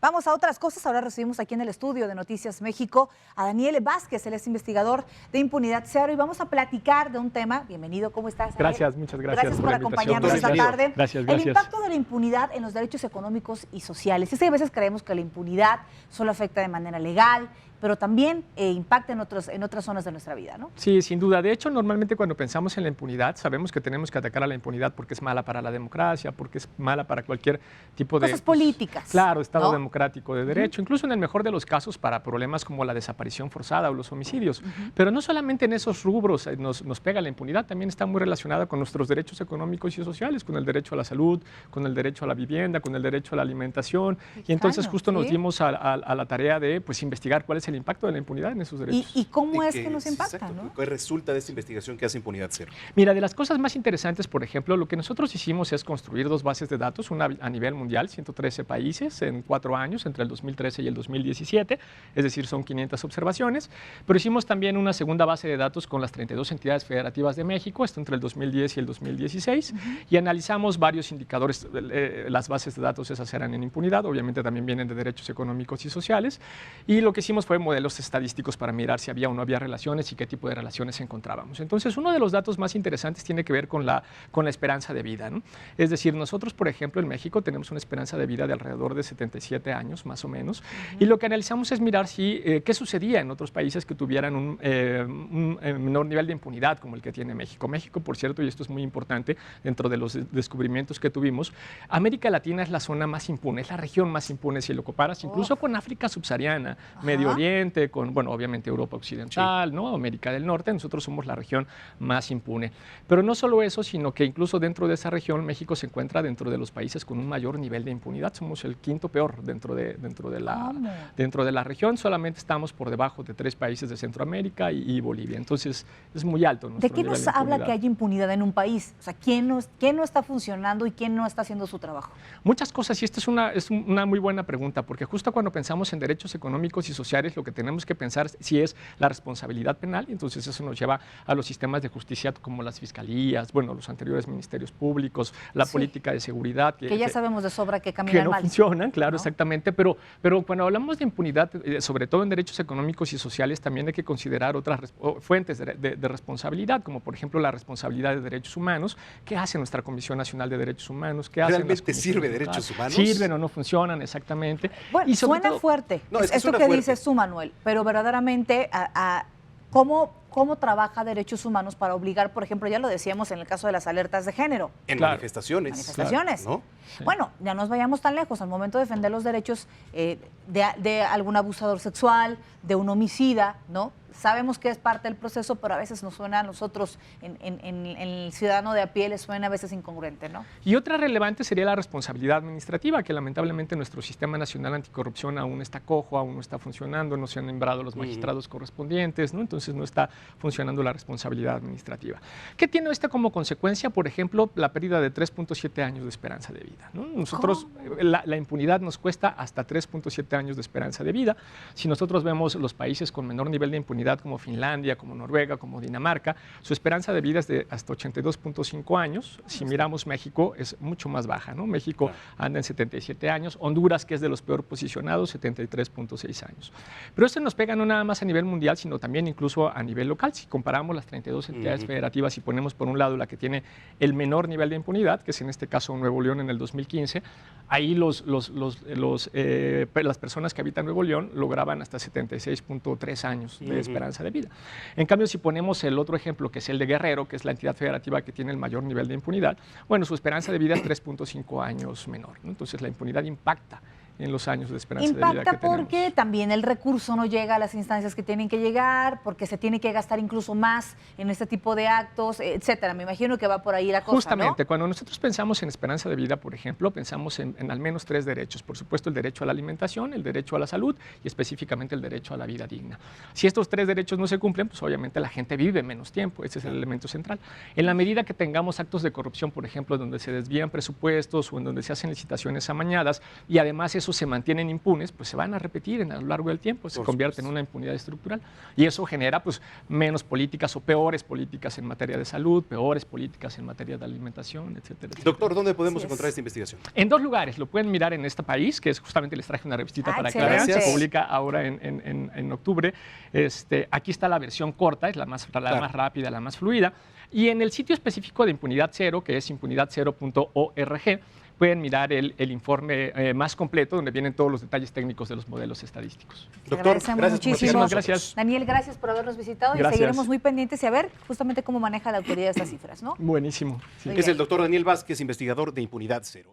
Vamos a otras cosas. Ahora recibimos aquí en el estudio de Noticias México a Daniel Vázquez, él es investigador de Impunidad Cero y vamos a platicar de un tema. Bienvenido, ¿cómo estás? Gracias, muchas gracias. Gracias por acompañarnos esta tarde. Gracias. El impacto de la impunidad en los derechos económicos y sociales. Es que a veces creemos que la impunidad solo afecta de manera legal, pero también impacta en otras zonas de nuestra vida, ¿no? Sí, sin duda. De hecho, normalmente cuando pensamos en la impunidad, sabemos que tenemos que atacar a la impunidad porque es mala para la democracia, porque es mala para cualquier tipo de... Cosas políticas. Claro, Estado ¿no? democrático de derecho, incluso en el mejor de los casos para problemas como la desaparición forzada o los homicidios. Pero no solamente en esos rubros nos pega la impunidad, también está muy relacionada con nuestros derechos económicos y sociales, con el derecho a la salud, con el derecho a la vivienda, con el derecho a la alimentación. Y entonces justo nos dimos a la tarea de investigar cuál es el impacto de la impunidad en esos derechos. ¿Y cómo es que nos impacta? Exacto, ¿no? ¿Qué resulta de esta investigación que hace Impunidad Cero? Mira, de las cosas más interesantes, por ejemplo, lo que nosotros hicimos es construir 2 bases de datos, una a nivel mundial, 113 países en 4 años, entre el 2013 y el 2017, es decir, son 500 observaciones, pero hicimos también una segunda base de datos con las 32 entidades federativas de México, esto entre el 2010 y el 2016, y analizamos varios indicadores. Las bases de datos esas eran en impunidad, obviamente también vienen de derechos económicos y sociales, y lo que hicimos fue modelos estadísticos para mirar si había o no había relaciones y qué tipo de relaciones encontrábamos. Entonces, uno de los datos más interesantes tiene que ver con la esperanza de vida, ¿no? Es decir, nosotros, por ejemplo, en México tenemos una esperanza de vida de alrededor de 77 años, más o menos, y lo que analizamos es mirar qué sucedía en otros países que tuvieran un menor nivel de impunidad como el que tiene México. México, por cierto, y esto es muy importante dentro de los descubrimientos que tuvimos, América Latina es la zona más impune, es la región más impune si lo comparas, incluso con África subsahariana, Medio Oriente, con, bueno, obviamente Europa Occidental, ¿no? América del Norte, nosotros somos la región más impune. Pero no solo eso, sino que incluso dentro de esa región, México se encuentra dentro de los países con un mayor nivel de impunidad. Somos el 5º peor dentro de la región. Solamente estamos por debajo de 3 países de Centroamérica y Bolivia. Entonces, es muy alto nuestro ¿De qué nivel nos de habla impunidad. que haya impunidad en un país? O sea, ¿quién no está funcionando y quién no está haciendo su trabajo? Muchas cosas, y esta es una muy buena pregunta, porque justo cuando pensamos en derechos económicos y sociales, lo que tenemos que pensar sí es la responsabilidad penal, y entonces eso nos lleva a los sistemas de justicia como las fiscalías, bueno, los anteriores ministerios públicos, la política de seguridad. Que ya sabemos de sobra que que caminan no mal. funcionan, claro, ¿no? exactamente, pero cuando hablamos de impunidad, sobre todo en derechos económicos y sociales, también hay que considerar otras fuentes de responsabilidad, como por ejemplo la responsabilidad de derechos humanos. ¿Qué hace nuestra Comisión Nacional de Derechos Humanos? ¿Qué hacen las ¿Realmente comisiones sirve locales? derechos humanos? ¿Sirven o no funcionan? Exactamente. Bueno, Y sobre suena todo, fuerte, No, es que esto suena que fuerte. dices tú, Manuel, pero verdaderamente ¿cómo trabaja derechos humanos para obligar, por ejemplo, ya lo decíamos en el caso de las alertas de género? En Claro. manifestaciones. Manifestaciones. ¿No? Sí. Bueno, ya nos vayamos tan lejos. Al momento de defender los derechos de algún abusador sexual, de un homicida, ¿no? Sabemos que es parte del proceso, pero a veces nos suena a nosotros, en el ciudadano de a pie, le suena a veces incongruente, ¿no? Y otra relevante sería la responsabilidad administrativa, que lamentablemente nuestro Sistema Nacional Anticorrupción aún está cojo, aún no está funcionando, no se han nombrado los magistrados correspondientes, ¿no? Entonces no está funcionando la responsabilidad administrativa. ¿Qué tiene esto como consecuencia? Por ejemplo, la pérdida de 3.7 años de esperanza de vida, ¿no? Nosotros, la impunidad nos cuesta hasta 3.7 años de esperanza de vida. Si nosotros vemos los países con menor nivel de impunidad, como Finlandia, como Noruega, como Dinamarca, su esperanza de vida es de hasta 82.5 años. Si miramos México, es mucho más baja, ¿no? México anda en 77 años, Honduras, que es de los peor posicionados, 73.6 años. Pero esto nos pega no nada más a nivel mundial, sino también incluso a nivel local. Si comparamos las 32 entidades federativas y ponemos por un lado la que tiene el menor nivel de impunidad, que es en este caso Nuevo León en el 2015, ahí las personas que habitan Nuevo León lograban hasta 76.3 años de esperanza de vida. En cambio, si ponemos el otro ejemplo, que es el de Guerrero, que es la entidad federativa que tiene el mayor nivel de impunidad, bueno, su esperanza de vida es 3.5 años menor, ¿no? Entonces la impunidad impacta en los años de esperanza de vida que Impacta tenemos. porque también el recurso no llega a las instancias que tienen que llegar, porque se tiene que gastar incluso más en este tipo de actos, etcétera. Me imagino que va por ahí la cosa, Justamente, ¿no? cuando nosotros pensamos en esperanza de vida, por ejemplo, pensamos en al menos 3 derechos. Por supuesto, el derecho a la alimentación, el derecho a la salud y específicamente el derecho a la vida digna. Si estos 3 derechos no se cumplen, pues obviamente la gente vive menos tiempo. Ese es el elemento central. En la medida que tengamos actos de corrupción, por ejemplo, donde se desvían presupuestos o en donde se hacen licitaciones amañadas y además eso casos se mantienen impunes, pues se van a repetir a lo largo del tiempo, se convierte en una impunidad estructural. Y eso genera pues menos políticas o peores políticas en materia de salud, peores políticas en materia de alimentación, etcétera, etcétera. Doctor, ¿dónde podemos encontrar esta investigación? En 2 lugares. Lo pueden mirar en este país, que es justamente les traje una revistita para que la vean. Se publica ahora en octubre. Aquí está la versión corta, es la más rápida, la más fluida. Y en el sitio específico de Impunidad Cero, que es impunidadcero.org, pueden mirar el informe más completo, donde vienen todos los detalles técnicos de los modelos estadísticos. Doctor, gracias muchísimo. Muchísimas gracias. Daniel, gracias por habernos visitado Gracias. y seguiremos muy pendientes y a ver justamente cómo maneja la autoridad estas cifras, ¿no? Buenísimo. Sí. Es el doctor Daniel Vázquez, investigador de Impunidad Cero.